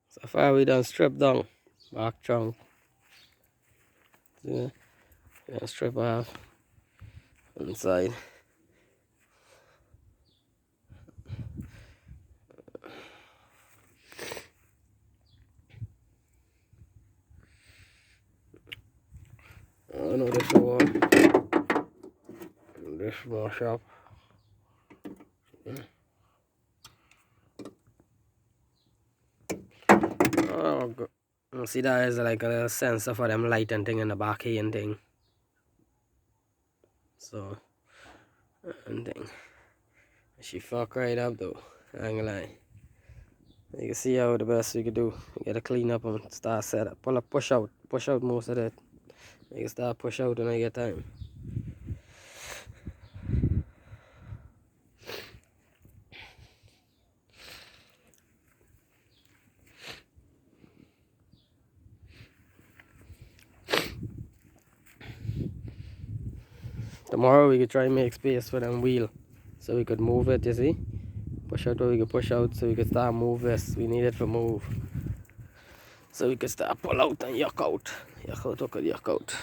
So far we done strip down back trunk. Yeah, yeah, strip off inside. I know this one. This more sharp. Oh, see that is like a sensor for them light and thing in the back here and thing. So and thing. She fuck right up though. I ain't gonna lie. You can see how the best we could do. You gotta clean up and start set up. Pull up, push out most of that. You can start push out when I get time. Tomorrow we could try and make space for them wheel. So we could move it, you see? Push out what we could push out so we could start move this. We need it for move. So we could start pull out and yuck out. Yuck out, yuck out.